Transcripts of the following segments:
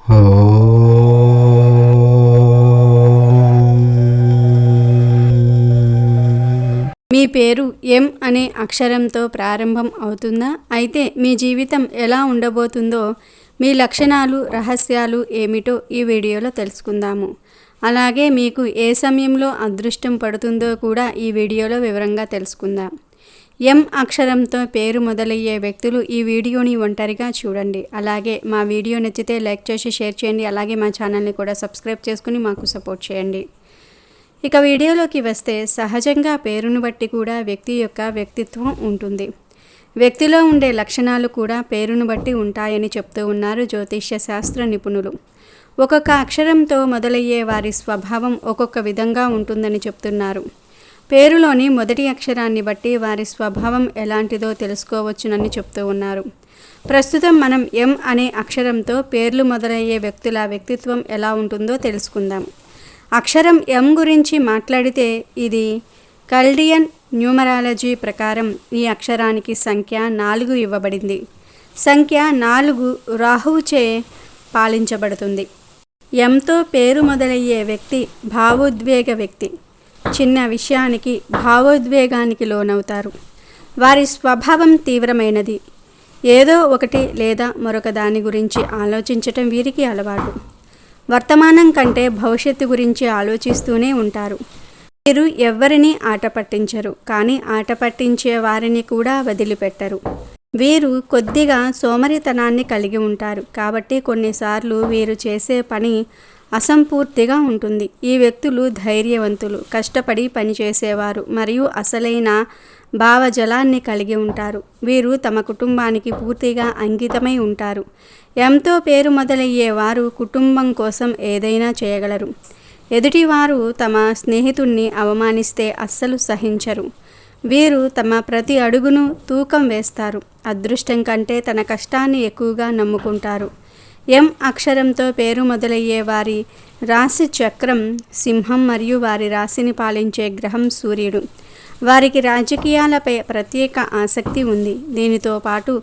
మీ పేరు ఎం అనే అక్షరంతో ప్రారంభం అవుతుందా? అయితే మీ జీవితం ఎలా ఉండబోతుందో, మీ లక్షణాలు, రహస్యాలు ఏమిటో ఈ వీడియోలో తెలుసుకుందాము. అలాగే మీకు ఏ సమయంలో అదృష్టం పడుతుందో కూడా ఈ వీడియోలో వివరంగా తెలుసుకుందాం. ఎం అక్షరంతో పేరు మొదలయ్యే వ్యక్తులు ఈ వీడియోని ఒంటరిగా చూడండి. అలాగే మా వీడియో నచ్చితే లైక్ చేసి షేర్ చేయండి. అలాగే మా ఛానల్ని కూడా సబ్స్క్రైబ్ చేసుకుని మాకు సపోర్ట్ చేయండి. ఇక వీడియోలోకి వస్తే, సహజంగా పేరును బట్టి కూడా వ్యక్తి యొక్క వ్యక్తిత్వం ఉంటుంది. వ్యక్తిలో ఉండే లక్షణాలు కూడా పేరును బట్టి ఉంటాయని చెప్తూ ఉన్నారు జ్యోతిష్య శాస్త్ర నిపుణులు. ఒక్కొక్క అక్షరంతో మొదలయ్యే వారి స్వభావం ఒక్కొక్క విధంగా ఉంటుందని చెప్తున్నారు. పేరులోని మొదటి అక్షరాన్ని బట్టి వారి స్వభావం ఎలాంటిదో తెలుసుకోవచ్చునని చెప్తూ ఉన్నారు. ప్రస్తుతం మనం ఎం అనే అక్షరంతో పేర్లు మొదలయ్యే వ్యక్తుల వ్యక్తిత్వం ఎలా ఉంటుందో తెలుసుకుందాం. అక్షరం ఎం గురించి మాట్లాడితే, ఇది కల్డియన్ న్యూమరాలజీ ప్రకారం ఈ అక్షరానికి సంఖ్య 4 ఇవ్వబడింది. సంఖ్య 4 రాహువుచే పాలించబడుతుంది. ఎంతో పేరు మొదలయ్యే వ్యక్తి భావోద్వేగ వ్యక్తి. చిన్న విషయానికి భావోద్వేగానికి లోనవుతారు. వారి స్వభావం తీవ్రమైనది. ఏదో ఒకటి లేదా మరొక దాని గురించి ఆలోచించటం వీరికి అలవాటు. వర్తమానం కంటే భవిష్యత్తు గురించి ఆలోచిస్తూనే ఉంటారు. వీరు ఎవ్వరినీ ఆట పట్టించరు, కానీ ఆట పట్టించే వారిని కూడా వదిలిపెట్టరు. వీరు కొద్దిగా సోమరితనాన్ని కలిగి ఉంటారు, కాబట్టి కొన్నిసార్లు వీరు చేసే పని అసంపూర్తిగా ఉంటుంది. ఈ వ్యక్తులు ధైర్యవంతులు, కష్టపడి పనిచేసేవారు మరియు అసలైన భావజాలాన్ని కలిగి ఉంటారు. వీరు తమ కుటుంబానికి పూర్తిగా అంకితమై ఉంటారు. ఎంతో పేరు మొదలయ్యే వారు కుటుంబం కోసం ఏదైనా చేయగలరు. ఎదుటివారు తమ స్నేహితుణ్ణి అవమానిస్తే అస్సలు సహించరు. వీరు తమ ప్రతి అడుగును తూకం వేస్తారు. అదృష్టం కంటే తన కష్టాన్ని ఎక్కువగా నమ్ముకుంటారు. ఎం అక్షరంతో పేరు మొదలయ్యే వారి రాశి చక్రం సింహం మరియు వారి రాశిని పాలించే గ్రహం సూర్యుడు. వారికి రాజకీయాలపై ప్రత్యేక ఆసక్తి ఉంది. దీనితో పాటు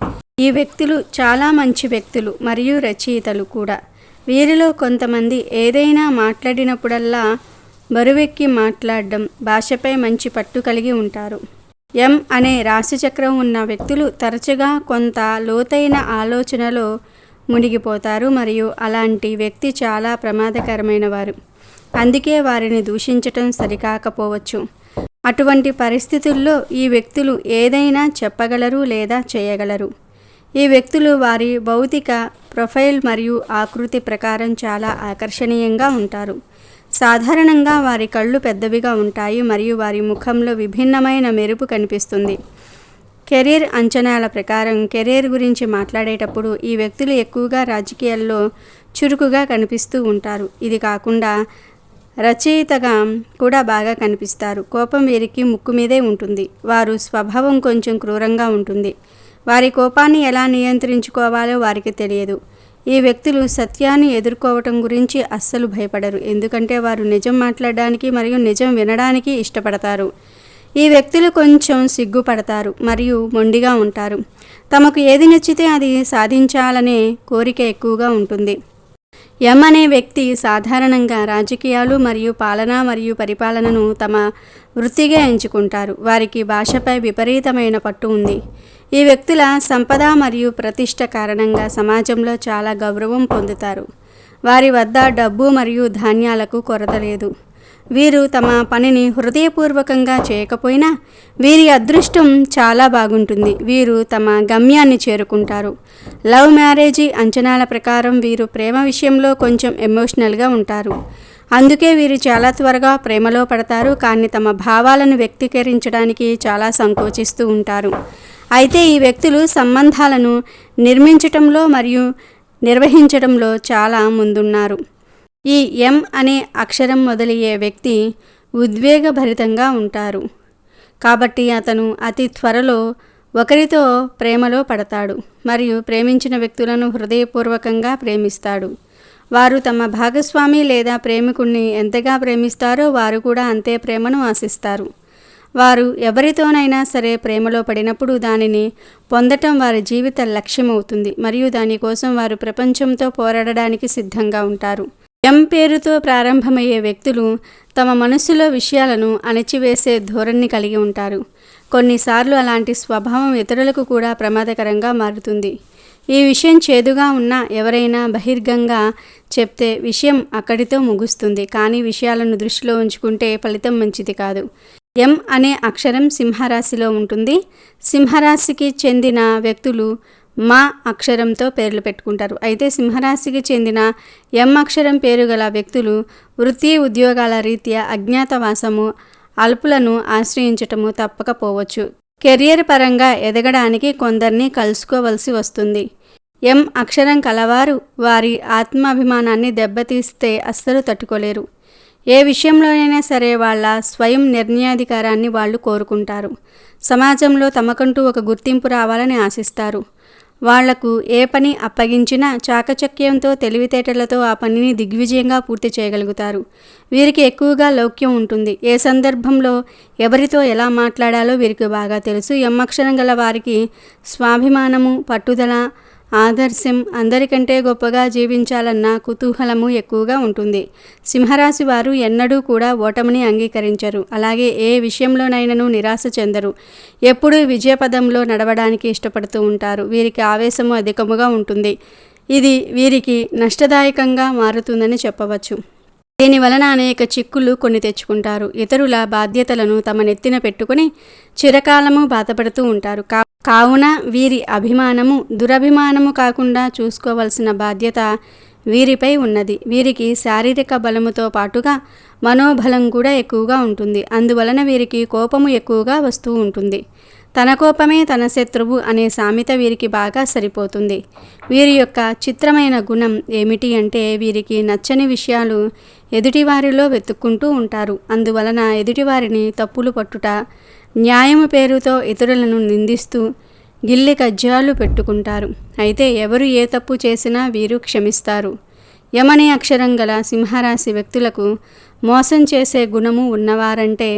ఈ వ్యక్తులు చాలా మంచి వ్యక్తులు మరియు రచయితలు కూడా. వీరిలో కొంతమంది ఏదైనా మాట్లాడినప్పుడల్లా బరువెక్కి మాట్లాడడం, భాషపై మంచి పట్టు కలిగి ఉంటారు. ఎం అనే రాశిచక్రం ఉన్న వ్యక్తులు తరచుగా కొంత లోతైన ఆలోచనలో మునిగిపోతారు మరియు అలాంటి వ్యక్తి చాలా ప్రమాదకరమైన వారు. అందుకే వారిని దూషించటం సరికాకపోవచ్చు. అటువంటి పరిస్థితుల్లో ఈ వ్యక్తులు ఏదైనా చెప్పగలరు లేదా చేయగలరు. ఈ వ్యక్తులు వారి భౌతిక ప్రొఫైల్ మరియు ఆకృతి ప్రకారం చాలా ఆకర్షణీయంగా ఉంటారు. సాధారణంగా వారి కళ్ళు పెద్దవిగా ఉంటాయి మరియు వారి ముఖంలో విభిన్నమైన మెరుపు కనిపిస్తుంది. కెరీర్ అంచనాల ప్రకారం కెరీర్ గురించి మాట్లాడేటప్పుడు ఈ వ్యక్తులు ఎక్కువగా రాజకీయాల్లో చురుకుగా కనిపిస్తూ ఉంటారు. ఇది కాకుండా రచయితగా కూడా బాగా కనిపిస్తారు. కోపం వీరికి ముక్కు మీదే ఉంటుంది. వారు స్వభావం కొంచెం క్రూరంగా ఉంటుంది. వారి కోపాన్ని ఎలా నియంత్రించుకోవాలో వారికి తెలియదు. ఈ వ్యక్తులు సత్యాన్ని ఎదుర్కోవటం గురించి అస్సలు భయపడరు, ఎందుకంటే వారు నిజం మాట్లాడడానికి మరియు నిజం వినడానికి ఇష్టపడతారు. ఈ వ్యక్తులు కొంచెం సిగ్గుపడతారు మరియు మొండిగా ఉంటారు. తమకు ఏది నచ్చితే అది సాధించాలనే కోరిక ఎక్కువగా ఉంటుంది. ఎం అనే వ్యక్తి సాధారణంగా రాజకీయాలు మరియు పాలన మరియు పరిపాలనను తమ వృత్తిగా ఎంచుకుంటారు. వారికి భాషపై విపరీతమైన పట్టు ఉంది. ఈ వ్యక్తుల సంపద మరియు ప్రతిష్ట కారణంగా సమాజంలో చాలా గౌరవం పొందుతారు. వారి వద్ద డబ్బు మరియు ధాన్యాలకు కొరత లేదు. వీరు తమ పనిని హృదయపూర్వకంగా చేయకపోయినా వీరి అదృష్టం చాలా బాగుంటుంది. వీరు తమ గమ్యాన్ని చేరుకుంటారు. లవ్ మ్యారేజీ అంచనాల ప్రకారం వీరు ప్రేమ విషయంలో కొంచెం ఎమోషనల్గా ఉంటారు. అందుకే వీరు చాలా త్వరగా ప్రేమలో పడతారు, కానీ తమ భావాలను వ్యక్తీకరించడానికి చాలా సంకోచిస్తూ ఉంటారు. అయితే ఈ వ్యక్తులు సంబంధాలను నిర్మించటంలో మరియు నిర్వహించడంలో చాలా ముందున్నారు. ఈ ఎం అనే అక్షరం మొదలయ్యే వ్యక్తి ఉద్వేగభరితంగా ఉంటారు, కాబట్టి అతను అతి త్వరలో ఒకరితో ప్రేమలో పడతాడు మరియు ప్రేమించిన వ్యక్తులను హృదయపూర్వకంగా ప్రేమిస్తాడు. వారు తమ భాగస్వామి లేదా ప్రేమికుణ్ణి ఎంతగా ప్రేమిస్తారో వారు కూడా అంతే ప్రేమను ఆశిస్తారు. వారు ఎవరితోనైనా సరే ప్రేమలో పడినప్పుడు దానిని పొందటం వారి జీవిత లక్ష్యమవుతుంది మరియు దానికోసం వారు ప్రపంచంతో పోరాడడానికి సిద్ధంగా ఉంటారు. ఎం పేరుతో ప్రారంభమయ్యే వ్యక్తులు తమ మనసులో విషయాలను అణచివేసే ధోరణి కలిగి ఉంటారు. కొన్నిసార్లు అలాంటి స్వభావం ఇతరులకు కూడా ప్రమాదకరంగా మారుతుంది. ఈ విషయం చేదుగా ఉన్నా ఎవరైనా బహిర్గంగా చెప్తే విషయం అక్కడితో ముగుస్తుంది. కానీ విషయాలను దృష్టిలో ఉంచుకుంటే ఫలితం మంచిది కాదు. ఎం అనే అక్షరం సింహరాశిలో ఉంటుంది. సింహరాశికి చెందిన వ్యక్తులు మా అక్షరంతో పేర్లు పెట్టుకుంటారు. అయితే సింహరాశికి చెందిన ఎం అక్షరం పేరు గల వ్యక్తులు వృత్తి ఉద్యోగాల రీత్యా అజ్ఞాతవాసము, అల్పులను ఆశ్రయించటము తప్పకపోవచ్చు. కెరియర్ పరంగా ఎదగడానికి కొందరిని కలుసుకోవలసి వస్తుంది. ఎం అక్షరం కలవారు వారి ఆత్మాభిమానాన్ని దెబ్బతీస్తే అస్సలు తట్టుకోలేరు. ఏ విషయంలోనైనా సరే వాళ్ళ స్వయం నిర్ణయాధికారాన్ని వాళ్ళు కోరుకుంటారు. సమాజంలో తమకంటూ ఒక గుర్తింపు రావాలని ఆశిస్తారు. వాళ్లకు ఏ పని అప్పగించినా చాకచక్యంతో తెలివితేటలతో ఆ పనిని దిగ్విజయంగా పూర్తి చేయగలుగుతారు. వీరికి ఎక్కువగా లౌక్యం ఉంటుంది. ఏ సందర్భంలో ఎవరితో ఎలా మాట్లాడాలో వీరికి బాగా తెలుసు. ఎం అక్షరం గల వారికి స్వాభిమానము, పట్టుదల, ఆదర్శం, అందరికంటే గొప్పగా జీవించాలన్న కుతూహలము ఎక్కువగా ఉంటుంది. సింహరాశి వారు ఎన్నడూ కూడా ఓటమిని అంగీకరించరు. అలాగే ఏ విషయంలోనైనాను నిరాశ చెందరు. ఎప్పుడూ విజయపదంలో నడవడానికి ఇష్టపడుతూ ఉంటారు. వీరికి ఆవేశము అధికముగా ఉంటుంది. ఇది వీరికి నష్టదాయకంగా మారుతుందని చెప్పవచ్చు. దీని వలన అనేక చిక్కులు కొని తెచ్చుకుంటారు. ఇతరుల బాధ్యతలను తమ నెత్తిన పెట్టుకుని చిరకాలము బాధపడుతూ ఉంటారు. కావున వీరి అభిమానము దురభిమానము కాకుండా చూసుకోవలసిన బాధ్యత వీరిపై ఉన్నది. వీరికి శారీరక బలముతో పాటుగా మనోబలం కూడా ఎక్కువగా ఉంటుంది. అందువలన వీరికి కోపము ఎక్కువగా వస్తూ ఉంటుంది. తన కోపమే తన శత్రువు అనే సామెత వీరికి బాగా సరిపోతుంది. వీరి యొక్క చిత్రమైన గుణం ఏమిటి అంటే వీరికి నచ్చని విషయాలు ఎదుటివారిలో వెతుక్కుంటూ ఉంటారు. అందువలన ఎదుటివారిని తప్పులు పట్టుట, న్యాయము పేరుతో ఇతరులను నిందిస్తూ గిల్లి కజ్జాలు పెట్టుకుంటారు. అయితే ఎవరు ఏ తప్పు చేసినా వీరు క్షమిస్తారు. యమని అక్షరం గల సింహరాశి వ్యక్తులకు మోసం చేసే గుణము ఉన్నవారంటే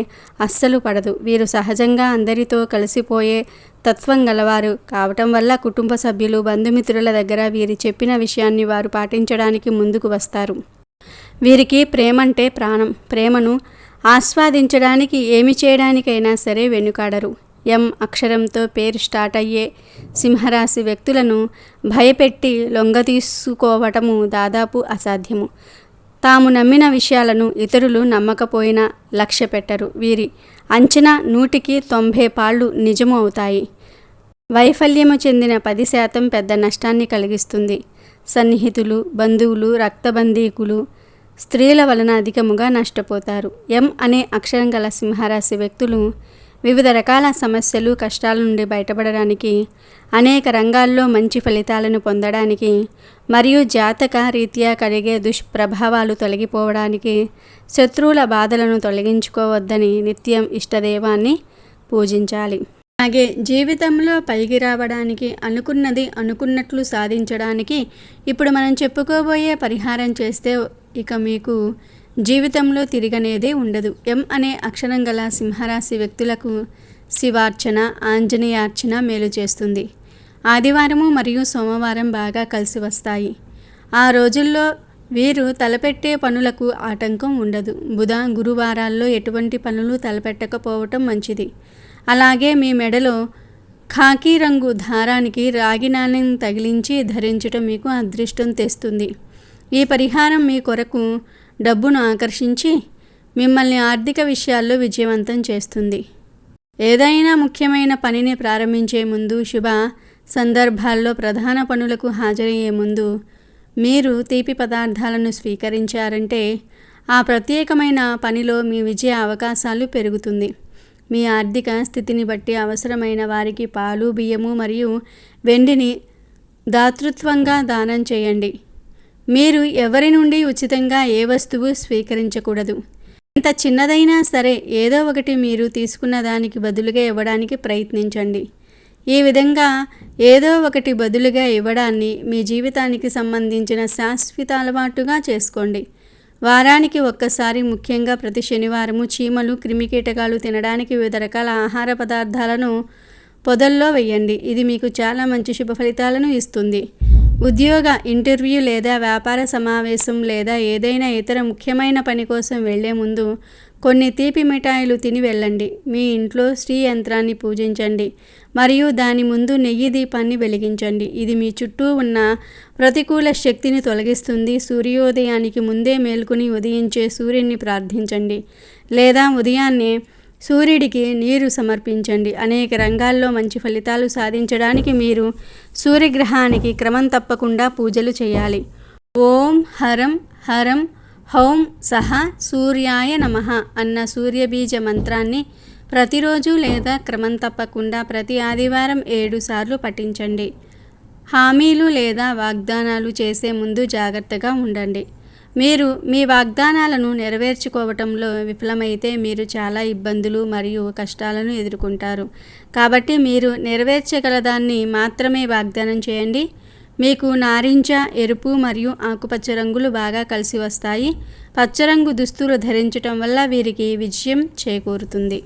అస్సలు పడదు. వీరు సహజంగా అందరితో కలిసిపోయే తత్వం గలవారు కావటం వల్ల కుటుంబ సభ్యులు, బంధుమిత్రుల దగ్గర వీరి చెప్పిన విషయాన్ని వారు పాటించడానికి ముందుకు వస్తారు. వీరికి ప్రేమంటే ప్రాణం. ప్రేమను ఆస్వాదించడానికి ఏమి చేయడానికైనా సరే వెనుకాడరు. ఎం అక్షరంతో పేరు స్టార్ట్ అయ్యే సింహరాశి వ్యక్తులను భయపెట్టి లొంగతీసుకోవటము దాదాపు అసాధ్యము. తాము నమ్మిన విషయాలను ఇతరులు నమ్మకపోయినా లక్ష్య పెట్టరు. వీరి అంచనా 100కి 90 పాళ్ళు నిజము అవుతాయి. వైఫల్యము చెందిన 10% పెద్ద నష్టాన్ని కలిగిస్తుంది. సన్నిహితులు, బంధువులు, రక్తబంధీకులు, స్త్రీల వలన అధికముగా నష్టపోతారు. ఎం అనే అక్షరం గల సింహరాశి వ్యక్తులు వివిధ రకాల సమస్యలు, కష్టాల నుండి బయటపడడానికి, అనేక రంగాల్లో మంచి ఫలితాలను పొందడానికి మరియు జాతక రీత్యా కలిగే దుష్ప్రభావాలు తొలగిపోవడానికి, శత్రువుల బాధలను తొలగించుకోవద్దని నిత్యం ఇష్టదైవాన్ని పూజించాలి. అలాగే జీవితంలో పైకి రావడానికి, అనుకున్నది అనుకున్నట్లు సాధించడానికి ఇప్పుడు మనం చెప్పుకోబోయే పరిహారం చేస్తే ఇక మీకు జీవితంలో తిరగనేదే ఉండదు. ఎం అనే అక్షరం గల సింహరాశి వ్యక్తులకు శివార్చన, ఆంజనేయార్చన మేలు చేస్తుంది. ఆదివారము మరియు సోమవారం బాగా కలిసి వస్తాయి. ఆ రోజుల్లో వీరు తలపెట్టే పనులకు ఆటంకం ఉండదు. బుధ, గురువారాల్లో ఎటువంటి పనులు తలపెట్టకపోవటం మంచిది. అలాగే మీ మెడలో ఖాకీ రంగు దారానికి రాగి నాణ్యం తగిలించి ధరించటం మీకు అదృష్టం తెస్తుంది. ఈ పరిహారం మీ కొరకు డబ్బును ఆకర్షించి మిమ్మల్ని ఆర్థిక విషయాల్లో విజయవంతం చేస్తుంది. ఏదైనా ముఖ్యమైన పనిని ప్రారంభించే ముందు, శుభ సందర్భాల్లో ప్రధాన పనులకు హాజరయ్యే ముందు మీరు తీపి పదార్థాలను స్వీకరించారంటే ఆ ప్రత్యేకమైన పనిలో మీ విజయ అవకాశాలు పెరుగుతుంది. మీ ఆర్థిక స్థితిని బట్టి అవసరమైన వారికి పాలు, బియ్యము మరియు వెండిని దాతృత్వంగా దానం చేయండి. మీరు ఎవరి నుండి ఉచితంగా ఏ వస్తువు స్వీకరించకూడదు. ఎంత చిన్నదైనా సరే ఏదో ఒకటి మీరు తీసుకున్న దానికి బదులుగా ఇవ్వడానికి ప్రయత్నించండి. ఈ విధంగా ఏదో ఒకటి బదులుగా ఇవ్వడాన్ని మీ జీవితానికి సంబంధించిన శాశ్వత అలవాటుగా చేసుకోండి. వారానికి ఒక్కసారి, ముఖ్యంగా ప్రతి శనివారము చీమలు, క్రిమికీటకాలు తినడానికి వివిధ రకాల ఆహార పదార్థాలను పొదల్లో వేయండి. ఇది మీకు చాలా మంచి శుభ ఫలితాలను ఇస్తుంది. ఉద్యోగ ఇంటర్వ్యూ లేదా వ్యాపార సమావేశం లేదా ఏదైనా ఇతర ముఖ్యమైన పని కోసం వెళ్లే ముందు కొన్ని తీపి మిఠాయిలు తిని వెళ్ళండి. మీ ఇంట్లో శ్రీ యంత్రాన్ని పూజించండి మరియు దాని ముందు నెయ్యి దీపాన్ని వెలిగించండి. ఇది మీ చుట్టూ ఉన్న ప్రతికూల శక్తిని తొలగిస్తుంది. సూర్యోదయానికి ముందే మేల్కొని ఉదయించే సూర్యుని ప్రార్థించండి లేదా ఉదయాన్నే సూర్యుడికి నీరు సమర్పించండి. అనేక రంగాల్లో మంచి ఫలితాలు సాధించడానికి మీరు సూర్యగ్రహానికి క్రమం తప్పకుండా పూజలు చేయాలి. ఓం హరం హరం హౌం సహ సూర్యాయ నమః అన్న సూర్యబీజ మంత్రాన్ని ప్రతిరోజు లేదా క్రమం తప్పకుండా ప్రతి ఆదివారం 7 సార్లు పఠించండి. హామీలు లేదా వాగ్దానాలు చేసే ముందు జాగ్రత్తగా ఉండండి. మీరు మీ వాగ్దానాలను నెరవేర్చుకోవటంలో విఫలమైతే మీరు చాలా ఇబ్బందులు మరియు కష్టాలను ఎదుర్కొంటారు. కాబట్టి మీరు నెరవేర్చగలదాన్ని మాత్రమే వాగ్దానం చేయండి. మీకు నారింజ, ఎరుపు మరియు ఆకుపచ్చ రంగులు బాగా కలిసి వస్తాయి. పచ్చరంగు దుస్తులు ధరించటం వల్ల వీరికి విజయం చేకూరుతుంది.